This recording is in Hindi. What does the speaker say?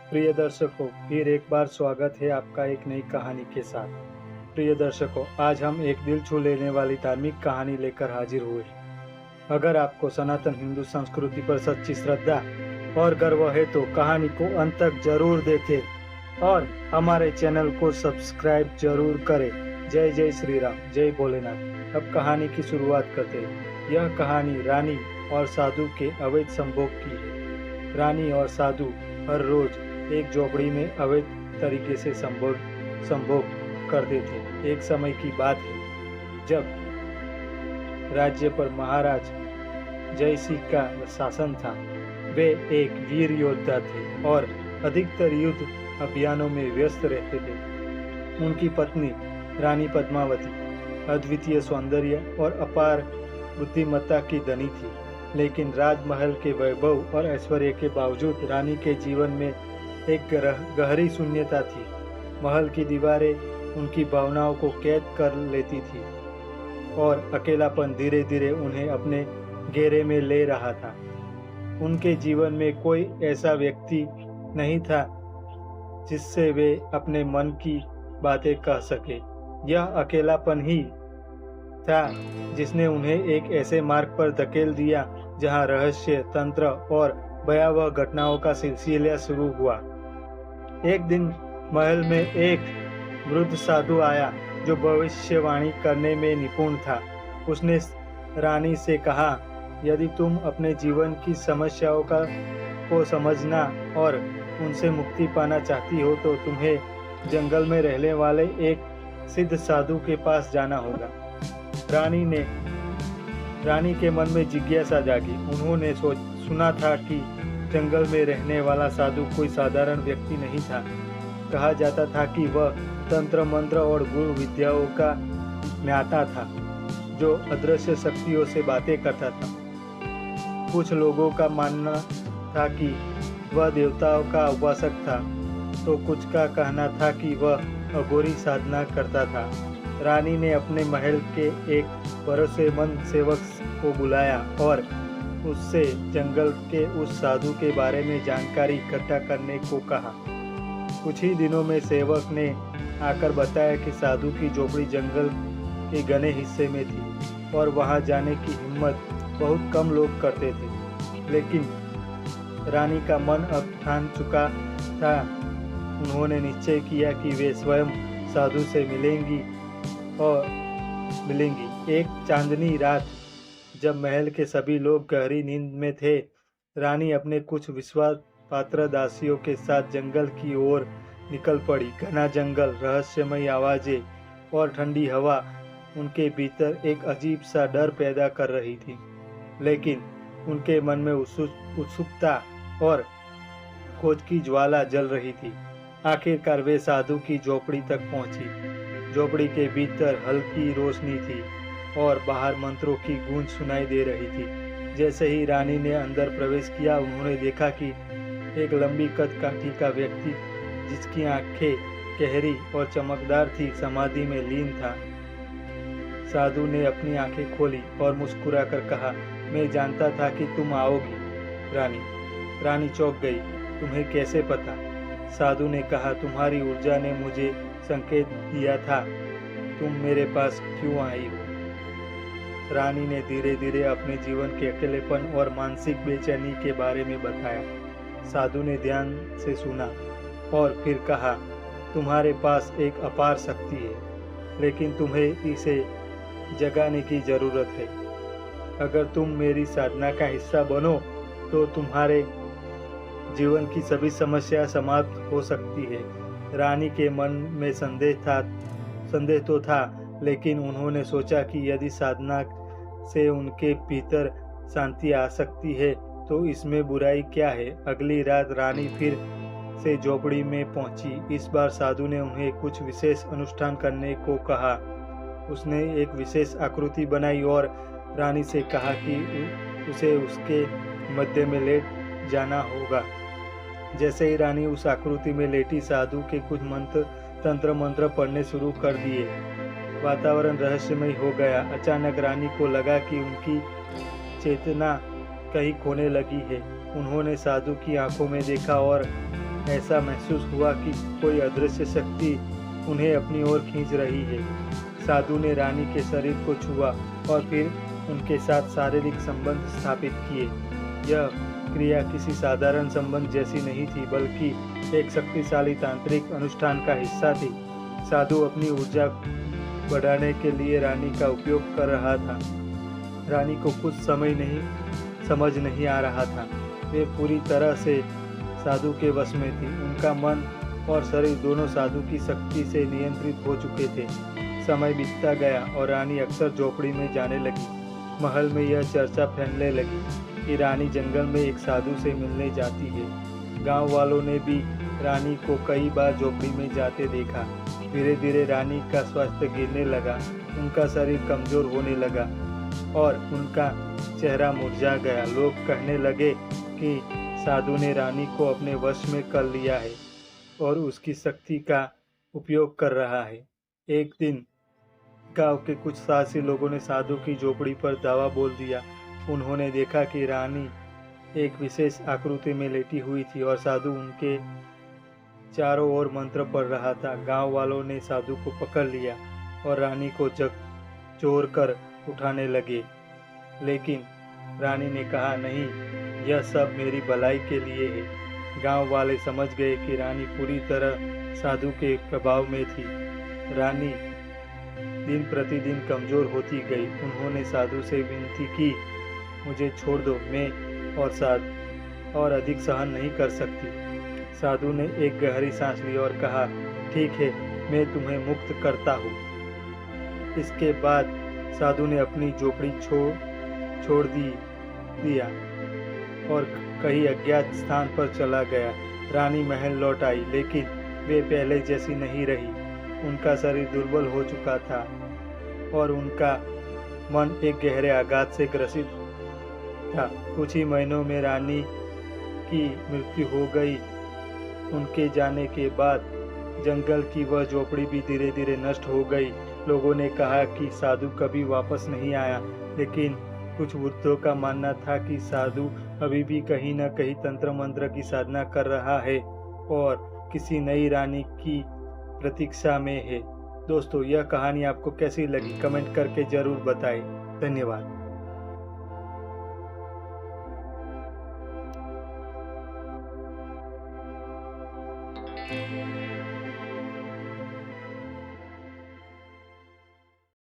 प्रिय दर्शकों, फिर एक बार स्वागत है आपका एक नई कहानी के साथ। प्रिय दर्शकों, आज हम एक दिल छू लेने वाली धार्मिक कहानी लेकर हाजिर हुए हैं। अगर आपको सनातन हिंदू संस्कृति पर सच्ची श्रद्धा और गर्व है तो कहानी को अंत तक जरूर देखें और हमारे चैनल को सब्सक्राइब जरूर करें। जय जय श्री राम, जय भोलेनाथ। अब कहानी की शुरुआत करते हैं। यह कहानी रानी और साधु के अवैध संभोग की है। रानी और साधु हर रोज एक झोपड़ी में अवैध तरीके से संभोग करते थे। एक समय की बात है जब राज्य पर महाराज जय सिंह का शासन था। वे एक वीर योद्धा थे और अधिकतर युद्ध अभियानों में व्यस्त रहते थे। उनकी पत्नी रानी पद्मावती अद्वितीय सौंदर्य और अपार बुद्धिमत्ता की धनी थी, लेकिन राजमहल के वैभव और ऐश्वर्य के बावजूद रानी के जीवन में एक गहरी शून्यता थी। महल की दीवारें उनकी भावनाओं को कैद कर लेती थी और अकेलापन धीरे धीरे उन्हें अपने घेरे में ले रहा था। उनके जीवन में कोई ऐसा व्यक्ति नहीं था जिससे वे अपने मन की बातें कह सके। यह अकेलापन ही था जिसने उन्हें एक ऐसे मार्ग पर धकेल दिया जहां रहस्य, तंत्र और भयावह घटनाओं का सिलसिला शुरू हुआ। एक दिन महल में एक वृद्ध साधु आया जो भविष्यवाणी करने में निपुण था। उसने रानी से कहा, यदि तुम अपने जीवन की समस्याओं को समझना और उनसे मुक्ति पाना चाहती हो तो तुम्हें जंगल में रहने वाले एक सिद्ध साधु के पास जाना होगा। रानी के मन में जिज्ञासा जागी। उन्होंने सुना था कि जंगल में रहने वाला साधु कोई साधारण व्यक्ति नहीं था। कहा जाता था कि वह तंत्र मंत्र और गुरु विद्याओं का ज्ञाता था जो अदृश्य शक्तियों से बातें करता था। कुछ लोगों का मानना था कि वह देवताओं का उपासक था, तो कुछ का कहना था कि वह अघोरी साधना करता था। रानी ने अपने महल के एक भरोसेमंद सेवक को बुलाया और उससे जंगल के उस साधु के बारे में जानकारी इकट्ठा करने को कहा। कुछ ही दिनों में सेवक ने आकर बताया कि साधु की झोपड़ी जंगल के घने हिस्से में थी और वहां जाने की हिम्मत बहुत कम लोग करते थे। लेकिन रानी का मन अब ठान चुका था। उन्होंने निश्चय किया कि वे स्वयं साधु से मिलेंगी। एक चांदनी रात जब महल के सभी लोग गहरी नींद में थे, रानी अपने कुछ विश्वास पात्र दासियों के साथ जंगल की ओर निकल पड़ी। घना जंगल, रहस्यमयी आवाजें और ठंडी हवा उनके भीतर एक अजीब सा डर पैदा कर रही थी, लेकिन उनके मन में उत्सुकता और खोज की ज्वाला जल रही थी। आखिरकार वे साधु की झोपड़ी तक पहुंची। झोपड़ी के भीतर हल्की रोशनी थी और बाहर मंत्रों की गूंज सुनाई दे रही थी। जैसे ही रानी ने अंदर प्रवेश किया, उन्होंने देखा कि एक लंबी कद काठी का व्यक्ति, जिसकी आंखें गहरी और चमकदार थी, समाधि में लीन था। साधु ने अपनी आंखें खोली और मुस्कुराकर कहा, मैं जानता था कि तुम आओगी रानी चौंक गई। तुम्हें कैसे पता? साधु ने कहा, तुम्हारी ऊर्जा ने मुझे संकेत दिया था। तुम मेरे पास क्यों आई हो? रानी ने धीरे धीरे अपने जीवन के अकेलेपन और मानसिक बेचैनी के बारे में बताया। साधु ने ध्यान से सुना और फिर कहा, तुम्हारे पास एक अपार शक्ति है, लेकिन तुम्हें इसे जगाने की जरूरत है। अगर तुम मेरी साधना का हिस्सा बनो तो तुम्हारे जीवन की सभी समस्या समाप्त हो सकती है। रानी के मन में संदेह तो था, लेकिन उन्होंने सोचा कि यदि साधना से उनके भीतर शांति आ सकती है तो इसमें बुराई क्या है। अगली रात रानी फिर से झोपड़ी में पहुंची। इस बार साधु ने उन्हें कुछ विशेष अनुष्ठान करने को कहा। उसने एक विशेष आकृति बनाई और रानी से कहा कि उसे उसके मध्य में लेट जाना होगा। जैसे ही रानी उस आकृति में लेटी, साधु के कुछ तंत्र मंत्र पढ़ने शुरू कर दिए। वातावरण रहस्यमय हो गया। अचानक रानी को लगा कि उनकी चेतना कहीं खोने लगी है। उन्होंने साधु की आंखों में देखा और ऐसा महसूस हुआ कि कोई अदृश्य शक्ति उन्हें अपनी ओर खींच रही है। साधु ने रानी के शरीर को छुआ और फिर उनके साथ शारीरिक संबंध स्थापित किए। यह क्रिया किसी साधारण संबंध जैसी नहीं थी, बल्कि एक शक्तिशाली तांत्रिक अनुष्ठान का हिस्सा थी। साधु अपनी ऊर्जा बढ़ाने के लिए रानी का उपयोग कर रहा था। रानी को कुछ समझ नहीं आ रहा था। वे पूरी तरह से साधु के वश में थी। उनका मन और शरीर दोनों साधु की शक्ति से नियंत्रित हो चुके थे। समय बीतता गया और रानी अक्सर झोपड़ी में जाने लगी। महल में यह चर्चा फैलने लगी कि रानी जंगल में एक साधु से मिलने जाती है। गांव वालों ने भी रानी को कई बार झोपड़ी में जाते देखा। धीरे धीरे रानी का स्वास्थ्य गिरने लगा, उनका शरीर कमजोर होने लगा और उनका चेहरा मुरझा गया। लोग कहने लगे कि साधु ने रानी को अपने वश में कर लिया है और उसकी शक्ति का उपयोग कर रहा है। एक दिन गांव के कुछ साहसी लोगों ने साधु की झोपड़ी पर धावा बोल दिया। उन्होंने देखा कि रानी एक विशेष आकृति में लेटी हुई थी और साधु उनके चारों ओर मंत्र पढ़ रहा था। गांव वालों ने साधु को पकड़ लिया और रानी को झकझोर कर उठाने लगे, लेकिन रानी ने कहा, नहीं, यह सब मेरी भलाई के लिए है। गांव वाले समझ गए कि रानी पूरी तरह साधु के प्रभाव में थी। रानी दिन प्रतिदिन कमजोर होती गई। उन्होंने साधु से विनती की, मुझे छोड़ दो, मैं और अधिक सहन नहीं कर सकती। साधु ने एक गहरी सांस ली और कहा, ठीक है, मैं तुम्हें मुक्त करता हूँ। इसके बाद साधु ने अपनी झोपड़ी छोड़ दिया और कहीं अज्ञात स्थान पर चला गया। रानी महल लौट आई, लेकिन वे पहले जैसी नहीं रही। उनका शरीर दुर्बल हो चुका था और उनका मन एक गहरे आघात से ग्रसित था। कुछ ही महीनों में रानी की मृत्यु हो गई। उनके जाने के बाद जंगल की वह झोपड़ी भी धीरे धीरे नष्ट हो गई। लोगों ने कहा कि साधु कभी वापस नहीं आया, लेकिन कुछ वृद्धों का मानना था कि साधु अभी भी कहीं न कहीं तंत्र मंत्र की साधना कर रहा है और किसी नई रानी की प्रतीक्षा में है। दोस्तों, यह कहानी आपको कैसी लगी कमेंट करके जरूर बताएं। धन्यवाद।